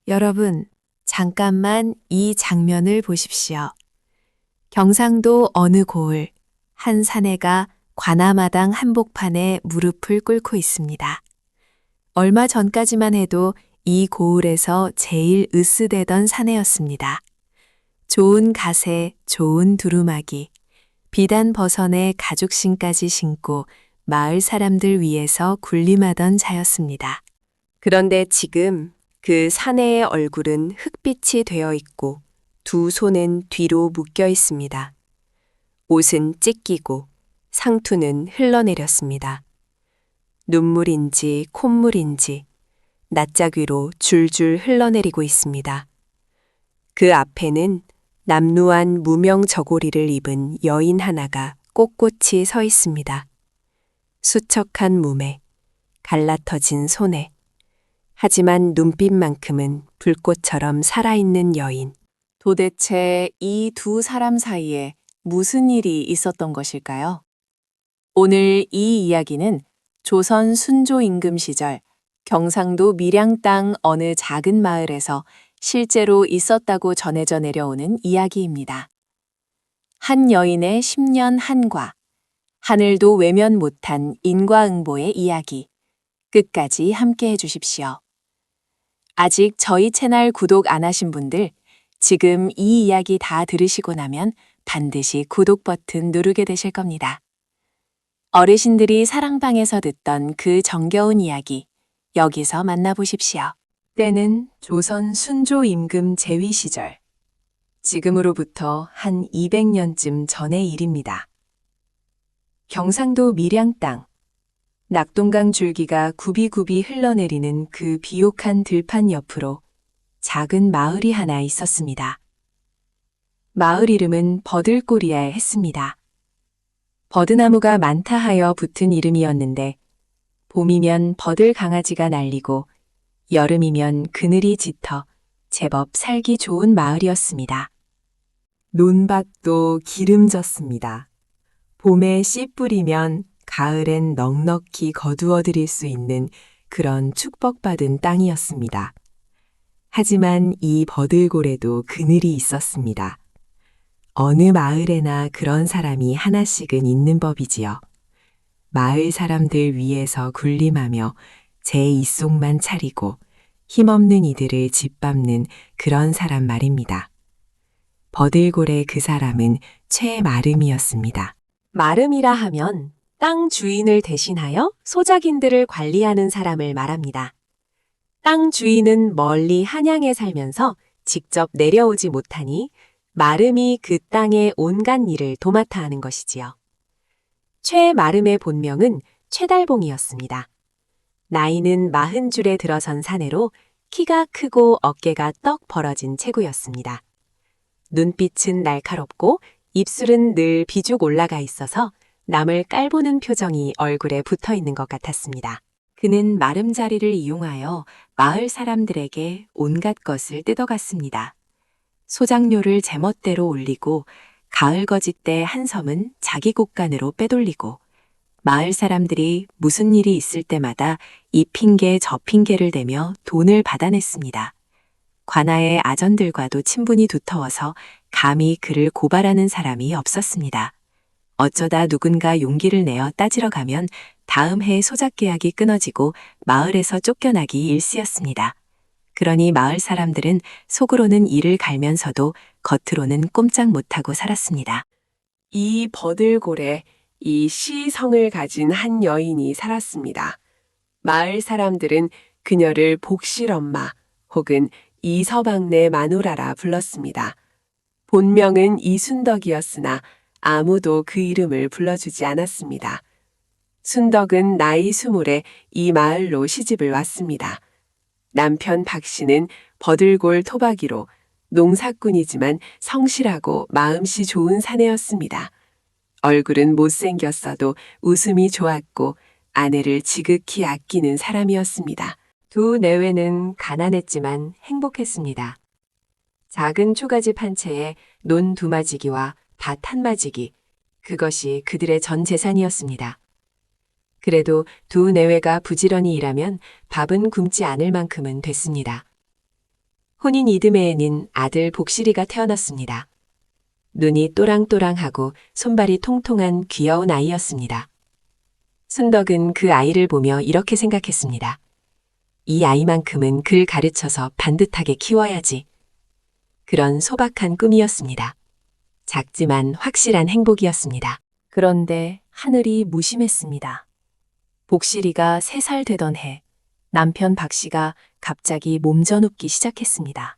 여러분, 잠깐만 이 장면을 보십시오. 경상도 어느 고을, 한 사내가 관아마당 한복판에 무릎을 꿇고 있습니다. 얼마 전까지만 해도 이 고을에서 제일 으스대던 사내였습니다. 좋은 가세, 좋은 두루마기, 비단 버선에 가죽신까지 신고 마을 사람들 위해서 군림하던 자였습니다. 그런데 지금 그 사내의 얼굴은 흑빛이 되어 있고 두 손은 뒤로 묶여 있습니다. 옷은 찢기고 상투는 흘러내렸습니다. 눈물인지 콧물인지 낯짝 위로 줄줄 흘러내리고 있습니다. 그 앞에는 남루한 무명 저고리를 입은 여인 하나가 꼿꼿이 서 있습니다. 수척한 몸에, 갈라터진 손에, 하지만 눈빛만큼은 불꽃처럼 살아있는 여인. 도대체 이 두 사람 사이에 무슨 일이 있었던 것일까요? 오늘 이 이야기는 조선 순조 임금 시절 경상도 밀양 땅 어느 작은 마을에서 실제로 있었다고 전해져 내려오는 이야기입니다. 한 여인의 10년 한과, 하늘도 외면 못한 인과응보의 이야기. 끝까지 함께 해주십시오. 아직 저희 채널 구독 안 하신 분들, 지금 이 이야기 다 들으시고 나면 반드시 구독 버튼 누르게 되실 겁니다. 어르신들이 사랑방에서 듣던 그 정겨운 이야기, 여기서 만나보십시오. 때는 조선 순조 임금 재위 시절. 지금으로부터 한 200년쯤 전의 일입니다. 경상도 밀양 땅. 낙동강 줄기가 굽이굽이 흘러내리는 그 비옥한 들판 옆으로 작은 마을이 하나 있었습니다. 마을 이름은 버들골이야 했습니다. 버드나무가 많다 하여 붙은 이름이었는데 봄이면 버들 강아지가 날리고 여름이면 그늘이 짙어 제법 살기 좋은 마을이었습니다. 논밭도 기름졌습니다. 봄에 씨 뿌리면 가을엔 넉넉히 거두어들일 수 있는 그런 축복받은 땅이었습니다. 하지만 이 버들골에도 그늘이 있었습니다. 어느 마을에나 그런 사람이 하나씩은 있는 법이지요. 마을 사람들 위해서 군림하며 제 입속만 차리고 힘없는 이들을 짓밟는 그런 사람 말입니다. 버들골의 그 사람은 최마름이었습니다. 마름이라 하면 땅 주인을 대신하여 소작인들을 관리하는 사람을 말합니다. 땅 주인은 멀리 한양에 살면서 직접 내려오지 못하니 마름이 그 땅의 온갖 일을 도맡아 하는 것이지요. 최마름의 본명은 최달봉이었습니다. 나이는 40줄에 들어선 사내로 키가 크고 어깨가 떡 벌어진 체구였습니다. 눈빛은 날카롭고 입술은 늘 비죽 올라가 있어서 남을 깔보는 표정이 얼굴에 붙어 있는 것 같았습니다. 그는 마름자리를 이용하여 마을 사람들에게 온갖 것을 뜯어갔습니다. 소작료를 제멋대로 올리고 가을 거지 때 한섬은 자기 곳간으로 빼돌리고 마을 사람들이 무슨 일이 있을 때마다 이 핑계 저 핑계를 대며 돈을 받아냈습니다. 관아의 아전들과도 친분이 두터워서 감히 그를 고발하는 사람이 없었습니다. 어쩌다 누군가 용기를 내어 따지러 가면 다음 해 소작 계약이 끊어지고 마을에서 쫓겨나기 일쑤였습니다. 그러니 마을 사람들은 속으로는 이를 갈면서도 겉으로는 꼼짝 못하고 살았습니다. 이 버들골에 이 시성을 가진 한 여인이 살았습니다. 마을 사람들은 그녀를 복실엄마 혹은 이서방네 마누라라 불렀습니다. 본명은 이순덕이었으나 아무도 그 이름을 불러주지 않았습니다. 순덕은 나이 20에 이 마을로 시집을 왔습니다. 남편 박 씨는 버들골 토박이로 농사꾼이지만 성실하고 마음씨 좋은 사내였습니다. 얼굴은 못생겼어도 웃음이 좋았고 아내를 지극히 아끼는 사람이었습니다. 두 내외는 가난했지만 행복했습니다. 작은 초가집 한 채에 논 2마지기와 밭 1마지기, 그것이 그들의 전 재산이었습니다. 그래도 두 내외가 부지런히 일하면 밥은 굶지 않을 만큼은 됐습니다. 혼인 이듬해에는 아들 복실이가 태어났습니다. 눈이 또랑또랑하고 손발이 통통한 귀여운 아이였습니다. 순덕은 그 아이를 보며 이렇게 생각했습니다. 이 아이만큼은 글 가르쳐서 반듯하게 키워야지. 그런 소박한 꿈이었습니다. 작지만 확실한 행복이었습니다. 그런데 하늘이 무심했습니다. 복실이가 3살 되던 해 남편 박 씨가 갑자기 몸져눕기 시작했습니다.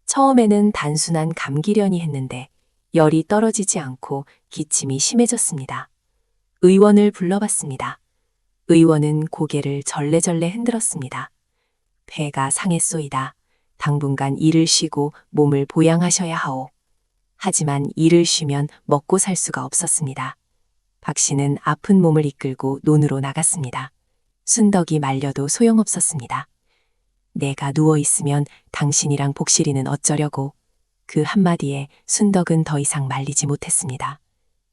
처음에는 단순한 감기련이 했는데 열이 떨어지지 않고 기침이 심해졌습니다. 의원을 불러봤습니다. 의원은 고개를 절레절레 흔들었습니다. 배가 상했소이다. 당분간 일을 쉬고 몸을 보양하셔야 하오. 하지만 일을 쉬면 먹고 살 수가 없었습니다. 박 씨는 아픈 몸을 이끌고 논으로 나갔습니다. 순덕이 말려도 소용없었습니다. 내가 누워있으면 당신이랑 복실이는 어쩌려고. 그 한마디에 순덕은 더 이상 말리지 못했습니다.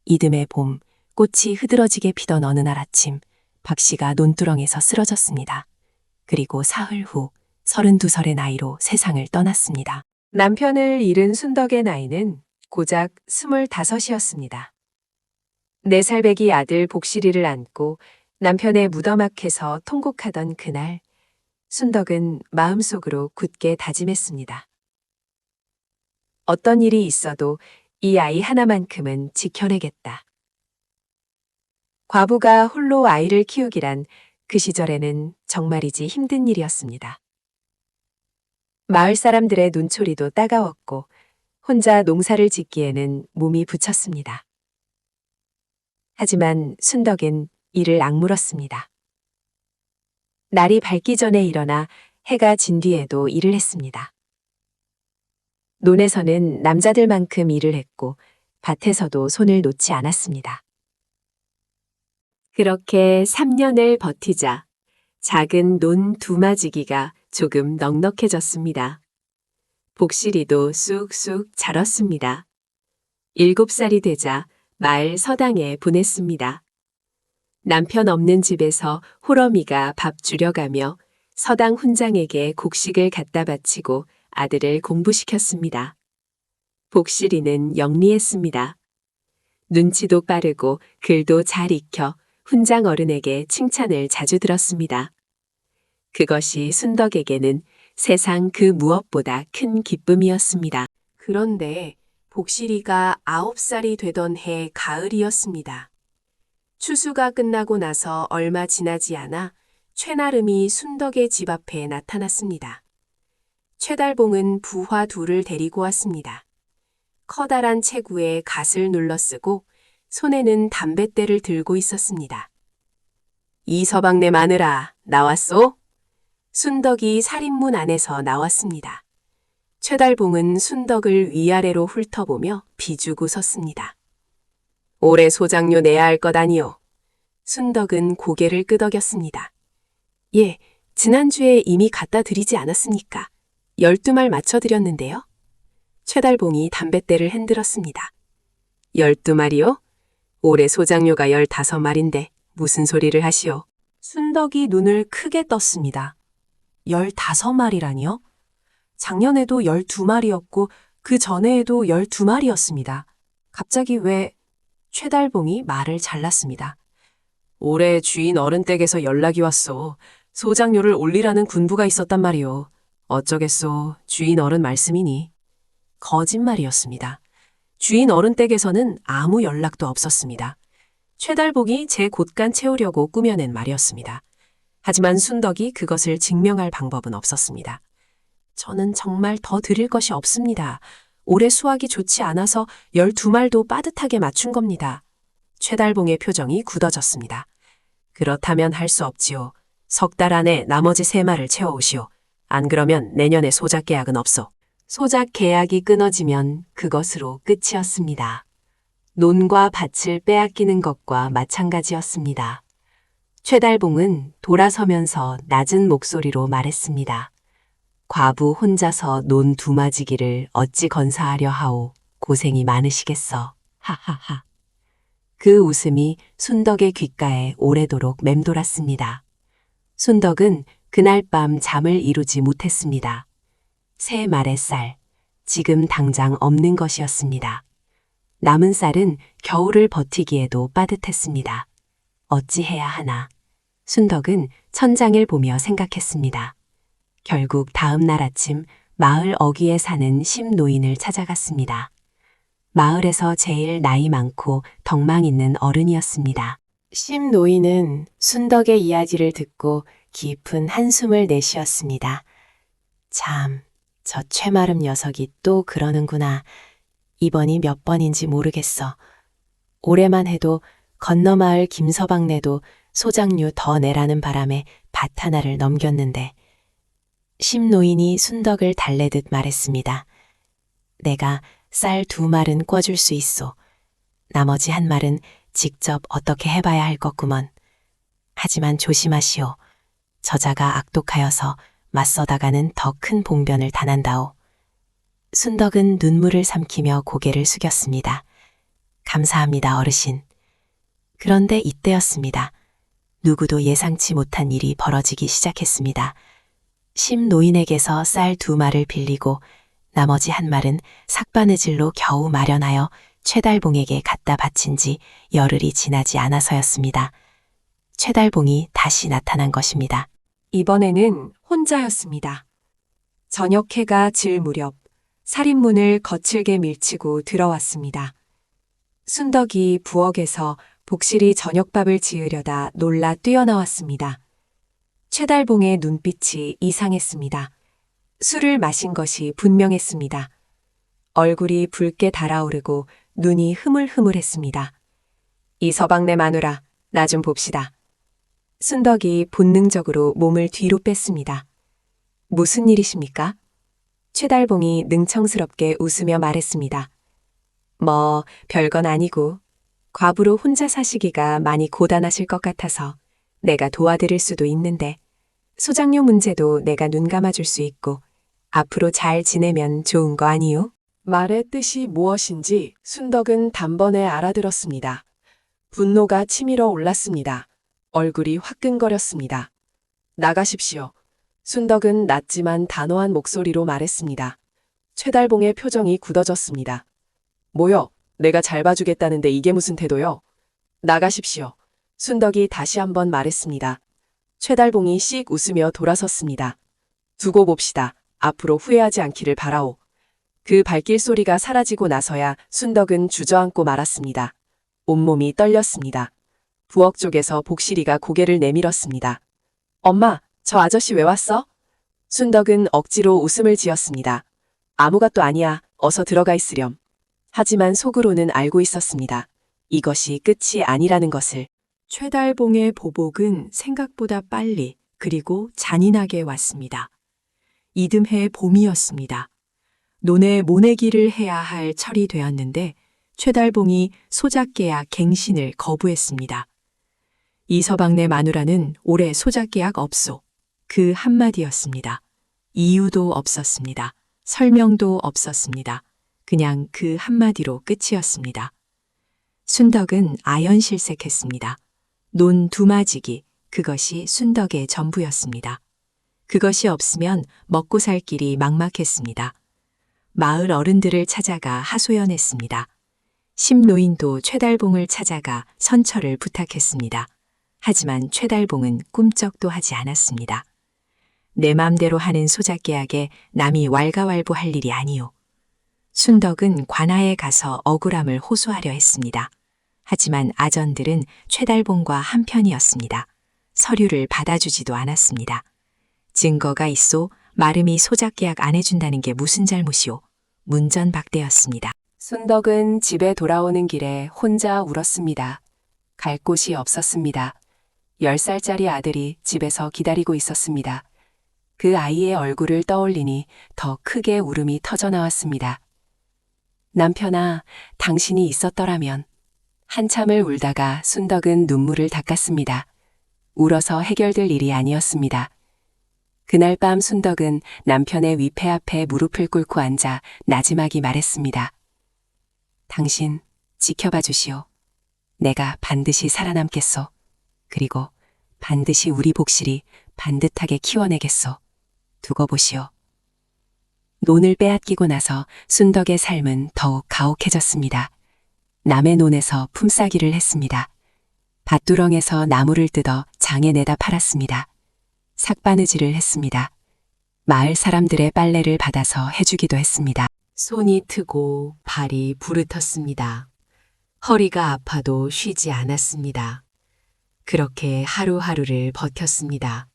이듬해 봄, 꽃이 흐드러지게 피던 어느 날 아침, 박 씨가 논두렁에서 쓰러졌습니다. 그리고 사흘 후 32살의 나이로 세상을 떠났습니다. 남편을 잃은 순덕의 나이는 고작 25이었습니다. 4살 배기 아들 복실이를 안고 남편의 무덤 앞에서 통곡하던 그날, 순덕은 마음속으로 굳게 다짐했습니다. 어떤 일이 있어도 이 아이 하나만큼은 지켜내겠다. 과부가 홀로 아이를 키우기란 그 시절에는 정말이지 힘든 일이었습니다. 마을 사람들의 눈초리도 따가웠고 혼자 농사를 짓기에는 몸이 부쳤습니다. 하지만 순덕은 이를 악물었습니다. 날이 밝기 전에 일어나 해가 진 뒤에도 일을 했습니다. 논에서는 남자들만큼 일을 했고 밭에서도 손을 놓지 않았습니다. 그렇게 3년을 버티자 작은 논 두마지기가 조금 넉넉해졌습니다. 복실이도 쑥쑥 자랐습니다. 7살이 되자 마을 서당에 보냈습니다. 남편 없는 집에서 호러미가 밥 주려가며 서당 훈장에게 곡식을 갖다 바치고 아들을 공부시켰습니다. 복실이는 영리했습니다. 눈치도 빠르고 글도 잘 익혀 훈장 어른에게 칭찬을 자주 들었습니다. 그것이 순덕에게는 세상 그 무엇보다 큰 기쁨이었습니다. 그런데 복실이가 9살이 되던 해 가을이었습니다. 추수가 끝나고 나서 얼마 지나지 않아 최나름이 순덕의 집 앞에 나타났습니다. 최달봉은 부화 둘을 데리고 왔습니다. 커다란 체구에 갓을 눌러쓰고 손에는 담뱃대를 들고 있었습니다. 이서방네 마누라 나왔소? 순덕이 살인문 안에서 나왔습니다. 최달봉은 순덕을 위아래로 훑어보며 비주고 섰습니다. 올해 소장료 내야 할 것 아니오. 순덕은 고개를 끄덕였습니다. 예, 지난주에 이미 갖다 드리지 않았습니까? 12말 맞춰드렸는데요. 최달봉이 담뱃대를 흔들었습니다. 12말이요? 올해 소장료가 15말인데 무슨 소리를 하시오? 순덕이 눈을 크게 떴습니다. 15말이라니요? 작년에도 12말이었고 그 전에에도 12말이었습니다. 갑자기 왜... 최달봉이 말을 잘랐습니다. 올해 주인 어른 댁에서 연락이 왔소. 소장료를 올리라는 군부가 있었단 말이오. 어쩌겠소. 주인 어른 말씀이니. 거짓말이었습니다. 주인 어른 댁에서는 아무 연락도 없었습니다. 최달봉이 제 곳간 채우려고 꾸며낸 말이었습니다. 하지만 순덕이 그것을 증명할 방법은 없었습니다. 저는 정말 더 드릴 것이 없습니다. 올해 수확이 좋지 않아서 12말도 빠듯하게 맞춘 겁니다. 최달봉의 표정이 굳어졌습니다. 그렇다면 할 수 없지요. 3달 안에 나머지 3말을 채워오시오. 안 그러면 내년에 소작 계약은 없소. 소작 계약이 끊어지면 그것으로 끝이었습니다. 논과 밭을 빼앗기는 것과 마찬가지였습니다. 최달봉은 돌아서면서 낮은 목소리로 말했습니다. 과부 혼자서 논 두마지기를 어찌 건사하려 하오. 고생이 많으시겠어. 하하하. 그 웃음이 순덕의 귓가에 오래도록 맴돌았습니다. 순덕은 그날 밤 잠을 이루지 못했습니다. 새 말의 쌀, 지금 당장 없는 것이었습니다. 남은 쌀은 겨울을 버티기에도 빠듯했습니다. 어찌해야 하나. 순덕은 천장을 보며 생각했습니다. 결국 다음 날 아침 마을 어귀에 사는 심노인을 찾아갔습니다. 마을에서 제일 나이 많고 덕망 있는 어른이었습니다. 심노인은 순덕의 이야기를 듣고 깊은 한숨을 내쉬었습니다. 참, 저 최마름 녀석이 또 그러는구나. 이번이 몇 번인지 모르겠어. 올해만 해도 건너마을 김서방네도 소장류 더 내라는 바람에 밭 하나를 넘겼는데 심노인이 순덕을 달래듯 말했습니다. 내가 쌀 2말은 꿔줄 수 있소. 나머지 1말은 직접 어떻게 해봐야 할 것구먼. 하지만 조심하시오. 저자가 악독하여서 맞서다가는 더 큰 봉변을 당한다오. 순덕은 눈물을 삼키며 고개를 숙였습니다. 감사합니다, 어르신. 그런데 이때였습니다. 누구도 예상치 못한 일이 벌어지기 시작했습니다. 심노인에게서 쌀 2말을 빌리고 나머지 1말은 삭바느질로 겨우 마련하여 최달봉에게 갖다 바친 지 열흘이 지나지 않아서였습니다. 최달봉이 다시 나타난 것입니다. 이번에는 혼자였습니다. 저녁 해가 질 무렵 살인문을 거칠게 밀치고 들어왔습니다. 순덕이 부엌에서 복실히 저녁밥을 지으려다 놀라 뛰어나왔습니다. 최달봉의 눈빛이 이상했습니다. 술을 마신 것이 분명했습니다. 얼굴이 붉게 달아오르고 눈이 흐물흐물했습니다. 이 서방네 마누라, 나 좀 봅시다. 순덕이 본능적으로 몸을 뒤로 뺐습니다. 무슨 일이십니까? 최달봉이 능청스럽게 웃으며 말했습니다. 뭐 별건 아니고 과부로 혼자 사시기가 많이 고단하실 것 같아서 내가 도와드릴 수도 있는데 소장료 문제도 내가 눈 감아줄 수 있고 앞으로 잘 지내면 좋은 거 아니요? 말의 뜻이 무엇인지 순덕은 단번에 알아들었습니다. 분노가 치밀어 올랐습니다. 얼굴이 화끈거렸습니다. 나가십시오. 순덕은 낮지만 단호한 목소리로 말했습니다. 최달봉의 표정이 굳어졌습니다. 뭐요? 내가 잘 봐주겠다는데 이게 무슨 태도요? 나가십시오. 순덕이 다시 한번 말했습니다. 최달봉이 씩 웃으며 돌아섰습니다. 두고 봅시다. 앞으로 후회하지 않기를 바라오. 그 발길 소리가 사라지고 나서야 순덕은 주저앉고 말았습니다. 온몸이 떨렸습니다. 부엌 쪽에서 복실이가 고개를 내밀었습니다. 엄마, 저 아저씨 왜 왔어? 순덕은 억지로 웃음을 지었습니다. 아무것도 아니야. 어서 들어가 있으렴. 하지만 속으로는 알고 있었습니다. 이것이 끝이 아니라는 것을. 최달봉의 보복은 생각보다 빨리 그리고 잔인하게 왔습니다. 이듬해 봄이었습니다. 논에 모내기를 해야 할 철이 되었는데 최달봉이 소작계약 갱신을 거부했습니다. 이서방네 마누라는 올해 소작계약 없소. 그 한마디였습니다. 이유도 없었습니다. 설명도 없었습니다. 그냥 그 한마디로 끝이었습니다. 순덕은 아연실색했습니다. 논 두마지기, 그것이 순덕의 전부였습니다. 그것이 없으면 먹고 살 길이 막막했습니다. 마을 어른들을 찾아가 하소연했습니다. 심노인도 최달봉을 찾아가 선처를 부탁했습니다. 하지만 최달봉은 꿈쩍도 하지 않았습니다. 내 맘대로 하는 소작계약에 남이 왈가왈부할 일이 아니오. 순덕은 관아에 가서 억울함을 호소하려 했습니다. 하지만 아전들은 최달봉과 한편이었습니다. 서류를 받아주지도 않았습니다. 증거가 있소 마름이 소작계약 안 해준다는 게 무슨 잘못이오. 문전박대였습니다. 순덕은 집에 돌아오는 길에 혼자 울었습니다. 갈 곳이 없었습니다. 10살짜리 아들이 집에서 기다리고 있었습니다. 그 아이의 얼굴을 떠올리니 더 크게 울음이 터져나왔습니다. 남편아, 당신이 있었더라면. 한참을 울다가 순덕은 눈물을 닦았습니다. 울어서 해결될 일이 아니었습니다. 그날 밤 순덕은 남편의 위패 앞에 무릎을 꿇고 앉아 나지막이 말했습니다. 당신 지켜봐 주시오. 내가 반드시 살아남겠소. 그리고 반드시 우리 복실이 반듯하게 키워내겠소. 두고 보시오. 논을 빼앗기고 나서 순덕의 삶은 더욱 가혹해졌습니다. 남의 논에서 품삯이를 했습니다. 밭두렁에서 나무를 뜯어 장에 내다 팔았습니다. 삭바느질을 했습니다. 마을 사람들의 빨래를 받아서 해주기도 했습니다. 손이 트고 발이 부르텄습니다. 허리가 아파도 쉬지 않았습니다. 그렇게 하루하루를 버텼습니다.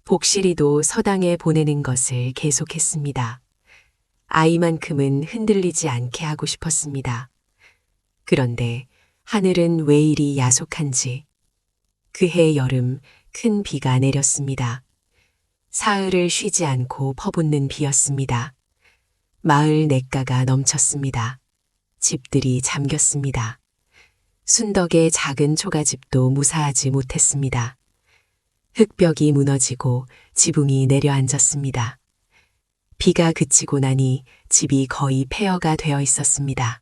복실이도 서당에 보내는 것을 계속했습니다. 아이만큼은 흔들리지 않게 하고 싶었습니다. 그런데 하늘은 왜 이리 야속한지 그해 여름 큰 비가 내렸습니다. 사흘을 쉬지 않고 퍼붓는 비였습니다. 마을 냇가가 넘쳤습니다. 집들이 잠겼습니다. 순덕의 작은 초가집도 무사하지 못했습니다. 흙벽이 무너지고 지붕이 내려앉았습니다. 비가 그치고 나니 집이 거의 폐허가 되어 있었습니다.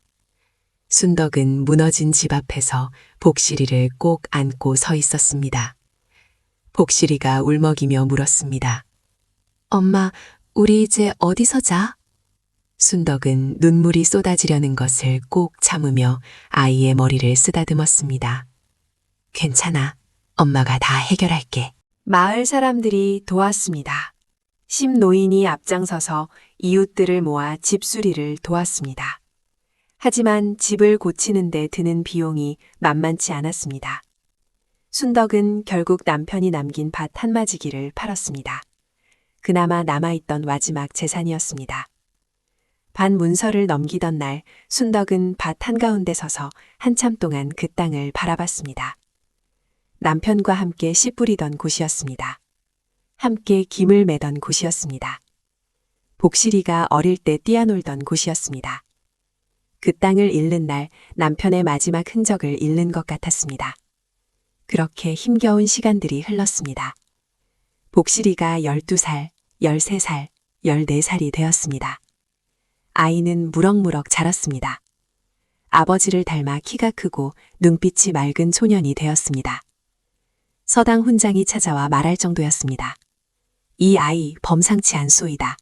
순덕은 무너진 집 앞에서 복실이를 꼭 안고 서 있었습니다. 복실이가 울먹이며 물었습니다. 엄마, 우리 이제 어디서 자? 순덕은 눈물이 쏟아지려는 것을 꼭 참으며 아이의 머리를 쓰다듬었습니다. 괜찮아. 엄마가 다 해결할게. 마을 사람들이 도왔습니다. 심노인이 앞장서서 이웃들을 모아 집수리를 도왔습니다. 하지만 집을 고치는 데 드는 비용이 만만치 않았습니다. 순덕은 결국 남편이 남긴 밭 한마지기를 팔았습니다. 그나마 남아있던 마지막 재산이었습니다. 밭 문서를 넘기던 날 순덕은 밭 한가운데 서서 한참 동안 그 땅을 바라봤습니다. 남편과 함께 씨 뿌리던 곳이었습니다. 함께 김을 매던 곳이었습니다. 복실이가 어릴 때 뛰어놀던 곳이었습니다. 그 땅을 잃는 날 남편의 마지막 흔적을 잃는 것 같았습니다. 그렇게 힘겨운 시간들이 흘렀습니다. 복실이가 12살, 13살, 14살이 되었습니다. 아이는 무럭무럭 자랐습니다. 아버지를 닮아 키가 크고 눈빛이 맑은 소년이 되었습니다. 서당 훈장이 찾아와 말할 정도였습니다. 이 아이 범상치 않소이다.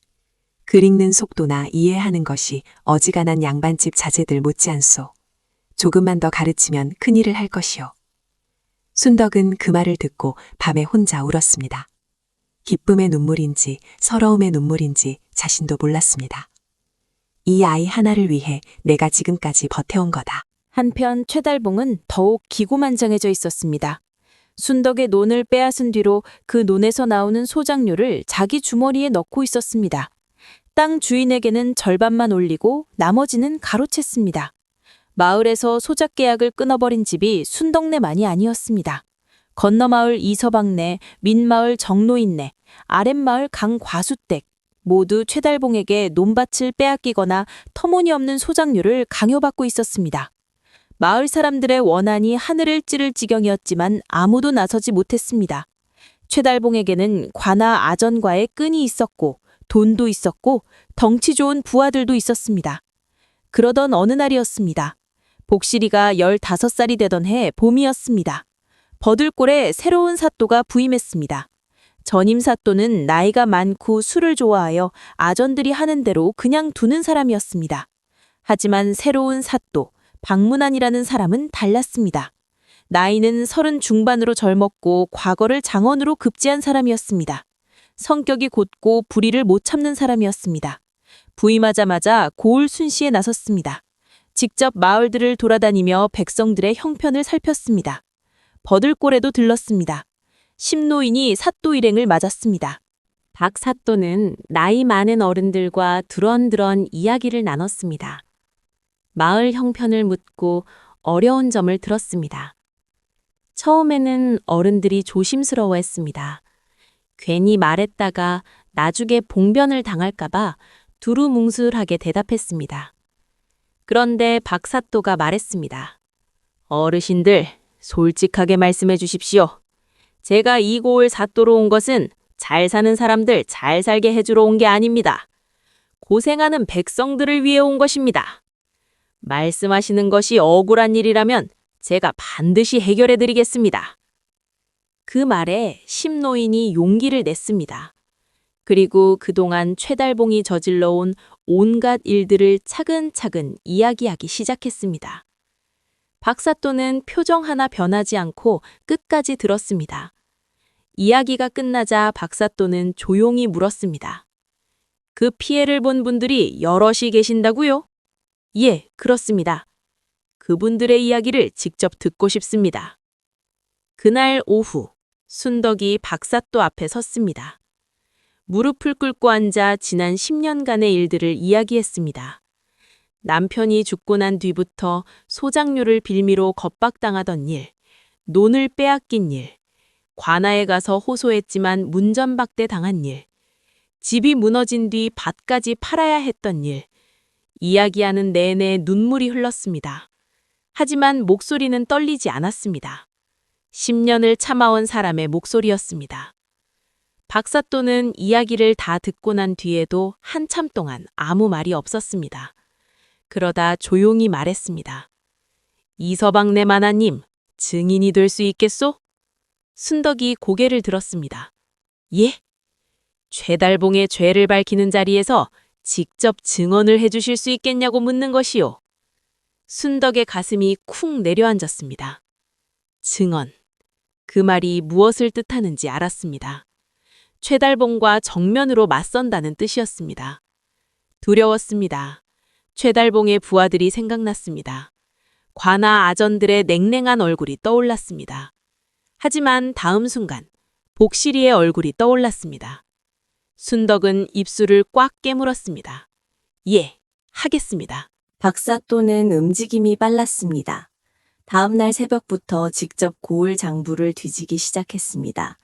글 읽는 속도나 이해하는 것이 어지간한 양반집 자제들 못지않소. 조금만 더 가르치면 큰일을 할 것이오. 순덕은 그 말을 듣고 밤에 혼자 울었습니다. 기쁨의 눈물인지 서러움의 눈물인지 자신도 몰랐습니다. 이 아이 하나를 위해 내가 지금까지 버텨온 거다. 한편 최달봉은 더욱 기고만장해져 있었습니다. 순덕의 논을 빼앗은 뒤로 그 논에서 나오는 소작료를 자기 주머니에 넣고 있었습니다. 땅 주인에게는 절반만 올리고 나머지는 가로챘습니다. 마을에서 소작 계약을 끊어버린 집이 순덕네만이 아니었습니다. 건너마을 이서방네, 밑마을 정노인네, 아랫마을 강과수댁 모두 최달봉에게 논밭을 빼앗기거나 터무니없는 소작료를 강요받고 있었습니다. 마을 사람들의 원한이 하늘을 찌를 지경이었지만 아무도 나서지 못했습니다. 최달봉에게는 관아 아전과의 끈이 있었고 돈도 있었고 덩치 좋은 부하들도 있었습니다. 그러던 어느 날이었습니다. 복실이가 15살이 되던 해 봄이었습니다. 버들골에 새로운 사또가 부임했습니다. 전임 사또는 나이가 많고 술을 좋아하여 아전들이 하는 대로 그냥 두는 사람이었습니다. 하지만 새로운 사또, 박문안이라는 사람은 달랐습니다. 나이는 30 중반으로 젊었고 과거를 장원으로 급제한 사람이었습니다. 성격이 곧고 불의를 못 참는 사람이었습니다. 부임하자마자 고을 순시에 나섰습니다. 직접 마을들을 돌아다니며 백성들의 형편을 살폈습니다. 버들골에도 들렀습니다. 심노인이 사또 일행을 맞았습니다. 박 사또는 나이 많은 어른들과 두런두런 이야기를 나눴습니다. 마을 형편을 묻고 어려운 점을 들었습니다. 처음에는 어른들이 조심스러워했습니다. 괜히 말했다가 나중에 봉변을 당할까봐 두루뭉술하게 대답했습니다. 그런데 박 사또가 말했습니다. 어르신들, 솔직하게 말씀해 주십시오. 제가 이 고을 사또로 온 것은 잘 사는 사람들 잘 살게 해주러 온 게 아닙니다. 고생하는 백성들을 위해 온 것입니다. 말씀하시는 것이 억울한 일이라면 제가 반드시 해결해 드리겠습니다. 그 말에 심노인이 용기를 냈습니다. 그리고 그동안 최달봉이 저질러온 온갖 일들을 차근차근 이야기하기 시작했습니다. 박사또는 표정 하나 변하지 않고 끝까지 들었습니다. 이야기가 끝나자 박사또는 조용히 물었습니다. 그 피해를 본 분들이 여럿이 계신다고요? 예, 그렇습니다. 그분들의 이야기를 직접 듣고 싶습니다. 그날 오후, 순덕이 박사또 앞에 섰습니다. 무릎을 꿇고 앉아 지난 10년간의 일들을 이야기했습니다. 남편이 죽고 난 뒤부터 소장료를 빌미로 겁박당하던 일, 논을 빼앗긴 일, 관아에 가서 호소했지만 문전박대 당한 일, 집이 무너진 뒤 밭까지 팔아야 했던 일, 이야기하는 내내 눈물이 흘렀습니다. 하지만 목소리는 떨리지 않았습니다. 10년을 참아온 사람의 목소리였습니다. 박사또는 이야기를 다 듣고 난 뒤에도 한참 동안 아무 말이 없었습니다. 그러다 조용히 말했습니다. 이서방네 마나님, 증인이 될 수 있겠소? 순덕이 고개를 들었습니다. 예? 최달봉의 죄를 밝히는 자리에서 직접 증언을 해주실 수 있겠냐고 묻는 것이요. 순덕의 가슴이 쿵 내려앉았습니다. 증언. 그 말이 무엇을 뜻하는지 알았습니다. 최달봉과 정면으로 맞선다는 뜻이었습니다. 두려웠습니다. 최달봉의 부하들이 생각났습니다. 관아 아전들의 냉랭한 얼굴이 떠올랐습니다. 하지만 다음 순간 복실이의 얼굴이 떠올랐습니다. 순덕은 입술을 꽉 깨물었습니다. 예, 하겠습니다. 박사또는 움직임이 빨랐습니다. 다음 날 새벽부터 직접 고을 장부를 뒤지기 시작했습니다.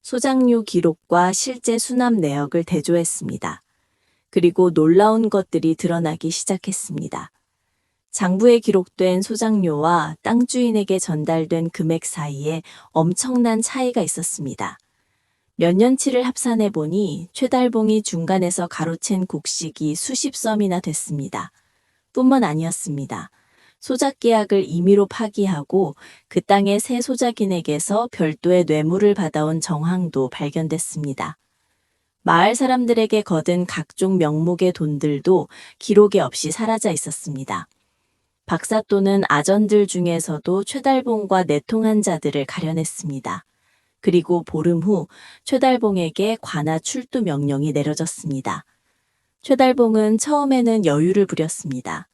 소장료 기록과 실제 수납 내역을 대조했습니다. 그리고 놀라운 것들이 드러나기 시작했습니다. 장부에 기록된 소장료와 땅 주인에게 전달된 금액 사이에 엄청난 차이가 있었습니다. 몇 년치를 합산해 보니 최달봉이 중간에서 가로챈 곡식이 수십 섬이나 됐습니다. 뿐만 아니었습니다. 소작 계약을 임의로 파기하고 그 땅의 새 소작인에게서 별도의 뇌물을 받아온 정황도 발견됐습니다. 마을 사람들에게 거둔 각종 명목의 돈들도 기록에 없이 사라져 있었습니다. 박사또는 아전들 중에서도 최달봉과 내통한 자들을 가려냈습니다. 그리고 보름 후 최달봉에게 관아 출두 명령이 내려졌습니다. 최달봉은 처음에는 여유를 부렸습니다.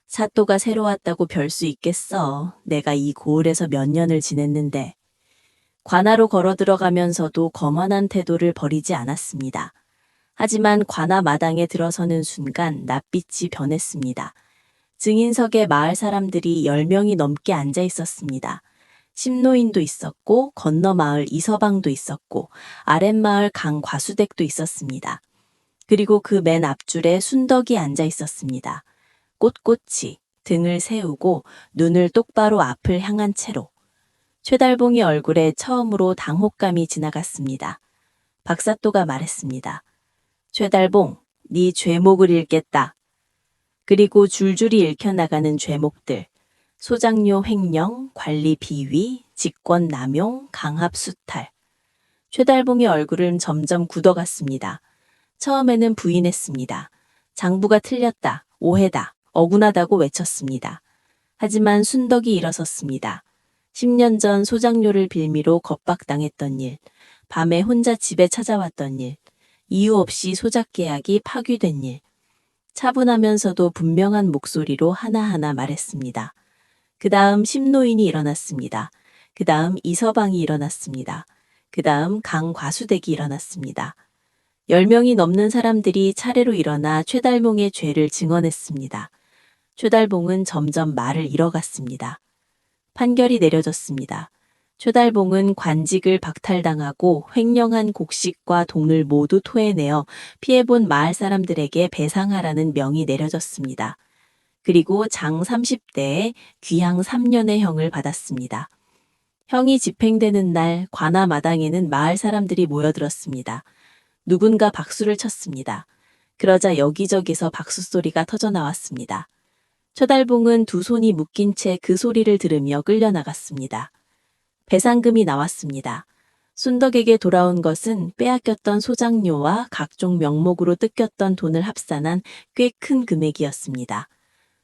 사또가 새로 왔다고 별 수 있겠어. 내가 이 고을에서 몇 년을 지냈는데. 관아로 걸어 들어가면서도 거만한 태도를 버리지 않았습니다. 하지만 관아 마당에 들어서는 순간 낯빛이 변했습니다. 증인석에 마을 사람들이 10명이 넘게 앉아 있었습니다. 심노인도 있었고 건너 마을 이서방도 있었고 아랫마을 강과수댁도 있었습니다. 그리고 그 맨 앞줄에 순덕이 앉아 있었습니다. 꼿꼿이 등을 세우고 눈을 똑바로 앞을 향한 채로. 최달봉의 얼굴에 처음으로 당혹감이 지나갔습니다. 박사또가 말했습니다. 최달봉, 네 죄목을 읽겠다. 그리고 줄줄이 읽혀나가는 죄목들. 소장료 횡령, 관리 비위, 직권 남용, 강압 수탈. 최달봉의 얼굴은 점점 굳어갔습니다. 처음에는 부인했습니다. 장부가 틀렸다, 오해다, 억울하다고 외쳤습니다. 하지만 순덕이 일어섰습니다. 10년 전 소장료를 빌미로 겁박당했던 일, 밤에 혼자 집에 찾아왔던 일, 이유 없이 소작 계약이 파기된 일. 차분하면서도 분명한 목소리로 하나하나 말했습니다. 그 다음 심노인이 일어났습니다. 그 다음 이서방이 일어났습니다. 그 다음 강과수댁이 일어났습니다. 10명이 넘는 사람들이 차례로 일어나 최달봉의 죄를 증언했습니다. 최달봉은 점점 말을 잃어갔습니다. 판결이 내려졌습니다. 최달봉은 관직을 박탈당하고 횡령한 곡식과 돈을 모두 토해내어 피해본 마을 사람들에게 배상하라는 명이 내려졌습니다. 그리고 장 30대에 귀양 3년의 형을 받았습니다. 형이 집행되는 날 관아 마당에는 마을 사람들이 모여들었습니다. 누군가 박수를 쳤습니다. 그러자 여기저기서 박수 소리가 터져 나왔습니다. 최달봉은 두 손이 묶인 채 그 소리를 들으며 끌려나갔습니다. 배상금이 나왔습니다. 순덕에게 돌아온 것은 빼앗겼던 소장료와 각종 명목으로 뜯겼던 돈을 합산한 꽤 큰 금액이었습니다.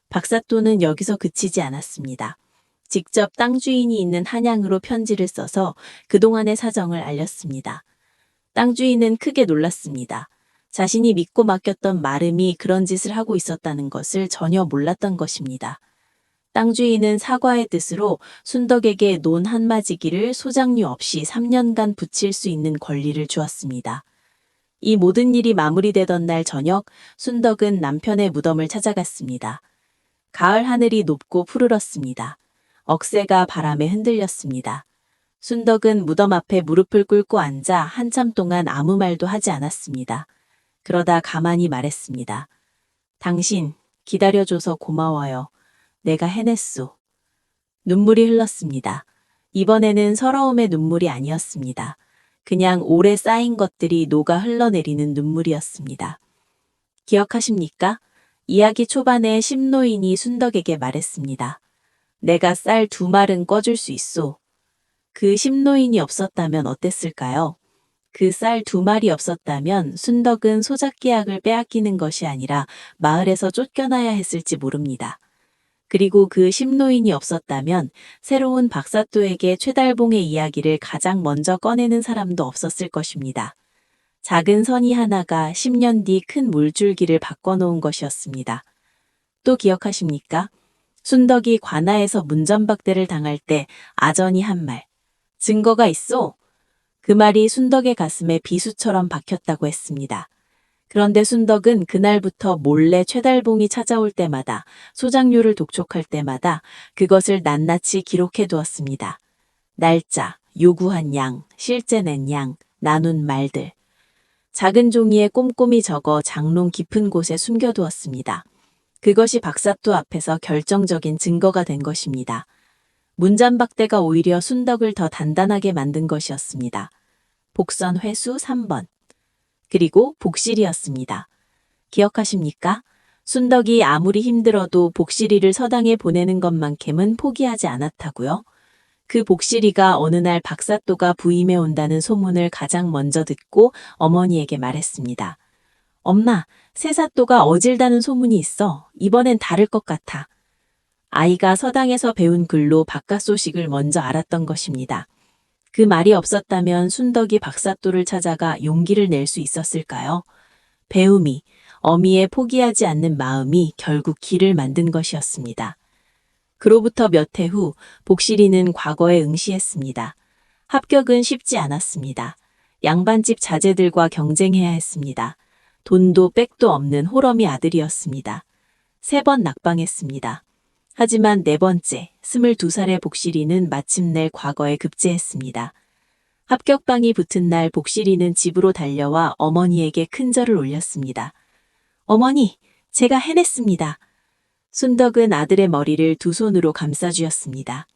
박사또는 여기서 그치지 않았습니다. 직접 땅 주인이 있는 한양으로 편지를 써서 그동안의 사정을 알렸습니다. 땅 주인은 크게 놀랐습니다. 자신이 믿고 맡겼던 마름이 그런 짓을 하고 있었다는 것을 전혀 몰랐던 것입니다. 땅 주인은 사과의 뜻으로 순덕에게 논 한마지기를 소장료 없이 3년간 붙일 수 있는 권리를 주었습니다. 이 모든 일이 마무리되던 날 저녁, 순덕은 남편의 무덤을 찾아갔습니다. 가을 하늘이 높고 푸르렀습니다. 억새가 바람에 흔들렸습니다. 순덕은 무덤 앞에 무릎을 꿇고 앉아 한참 동안 아무 말도 하지 않았습니다. 그러다 가만히 말했습니다. 당신, 기다려줘서 고마워요. 내가 해냈소. 눈물이 흘렀습니다. 이번에는 서러움의 눈물이 아니었습니다. 그냥 오래 쌓인 것들이 녹아 흘러내리는 눈물이었습니다. 기억하십니까? 이야기 초반에 심노인이 순덕에게 말했습니다. 내가 쌀 2말은 꿔줄 수 있소. 그 심노인이 없었다면 어땠을까요? 그 쌀 2말이 없었다면 순덕은 소작계약을 빼앗기는 것이 아니라 마을에서 쫓겨나야 했을지 모릅니다. 그리고 그 심노인이 없었다면 새로운 박사또에게 최달봉의 이야기를 가장 먼저 꺼내는 사람도 없었을 것입니다. 작은 선의 하나가 10년 뒤 큰 물줄기를 바꿔놓은 것이었습니다. 또 기억하십니까? 순덕이 관아에서 문전박대를 당할 때 아전이 한 말. 증거가 있소? 그 말이 순덕의 가슴에 비수처럼 박혔다고 했습니다. 그런데 순덕은 그날부터 몰래 최달봉이 찾아올 때마다 소장료를 독촉할 때마다 그것을 낱낱이 기록해 두었습니다. 날짜, 요구한 양, 실제 낸 양, 나눈 말들. 작은 종이에 꼼꼼히 적어 장롱 깊은 곳에 숨겨두었습니다. 그것이 박사또 앞에서 결정적인 증거가 된 것입니다. 문전박대가 오히려 순덕을 더 단단하게 만든 것이었습니다. 복선 회수 3번. 그리고 복실이었습니다. 기억하십니까? 순덕이 아무리 힘들어도 복실이를 서당에 보내는 것만큼은 포기하지 않았다고요? 그 복실이가 어느 날 박사또가 부임해 온다는 소문을 가장 먼저 듣고 어머니에게 말했습니다. 엄마, 새사또가 어질다는 소문이 있어. 이번엔 다를 것 같아. 아이가 서당에서 배운 글로 바깥 소식을 먼저 알았던 것입니다. 그 말이 없었다면 순덕이 박사또를 찾아가 용기를 낼 수 있었을까요? 배움이, 어미의 포기하지 않는 마음이 결국 길을 만든 것이었습니다. 그로부터 몇 해 후 복실이는 과거에 응시했습니다. 합격은 쉽지 않았습니다. 양반집 자제들과 경쟁해야 했습니다. 돈도 빽도 없는 호러미 아들이었습니다. 3번 낙방했습니다. 하지만 4번째, 22살의 복실이는 마침내 과거에 급제했습니다. 합격방이 붙은 날 복실이는 집으로 달려와 어머니에게 큰절을 올렸습니다. 어머니, 제가 해냈습니다. 순덕은 아들의 머리를 2 손으로 감싸쥐었습니다.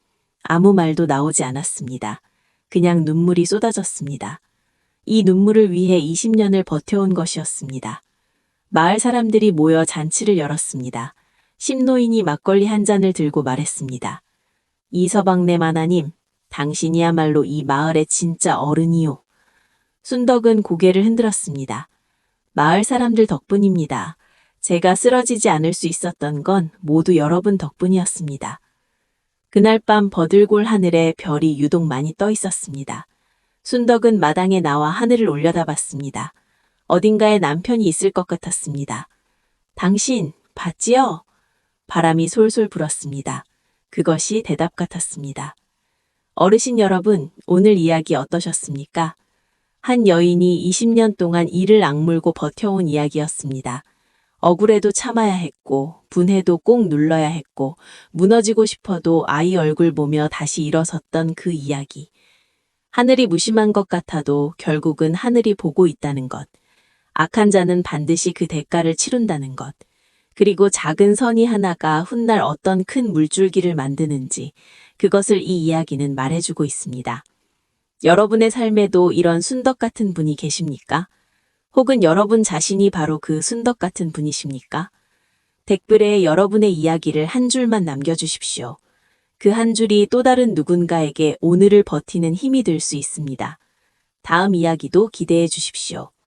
아무 말도 나오지 않았습니다. 그냥 눈물이 쏟아졌습니다. 이 눈물을 위해 20년을 버텨온 것이었습니다. 마을 사람들이 모여 잔치를 열었습니다. 심노인이 막걸리 한 잔을 들고 말했습니다. 이서방네 마나님, 당신이야말로 이 마을의 진짜 어른이요. 순덕은 고개를 흔들었습니다. 마을 사람들 덕분입니다. 제가 쓰러지지 않을 수 있었던 건 모두 여러분 덕분이었습니다. 그날 밤 버들골 하늘에 별이 유독 많이 떠 있었습니다. 순덕은 마당에 나와 하늘을 올려다봤습니다. 어딘가에 남편이 있을 것 같았습니다. 당신, 봤지요? 바람이 솔솔 불었습니다. 그것이 대답 같았습니다. 어르신 여러분, 오늘 이야기 어떠셨습니까? 한 여인이 20년 동안 이를 악물고 버텨온 이야기였습니다. 억울해도 참아야 했고, 분해도 꼭 눌러야 했고, 무너지고 싶어도 아이 얼굴 보며 다시 일어섰던 그 이야기. 하늘이 무심한 것 같아도 결국은 하늘이 보고 있다는 것. 악한 자는 반드시 그 대가를 치룬다는 것. 그리고 작은 선의 하나가 훗날 어떤 큰 물줄기를 만드는지 그것을 이 이야기는 말해주고 있습니다. 여러분의 삶에도 이런 순덕 같은 분이 계십니까? 혹은 여러분 자신이 바로 그 순덕 같은 분이십니까? 댓글에 여러분의 이야기를 한 줄만 남겨주십시오. 그 한 줄이 또 다른 누군가에게 오늘을 버티는 힘이 될 수 있습니다. 다음 이야기도 기대해 주십시오.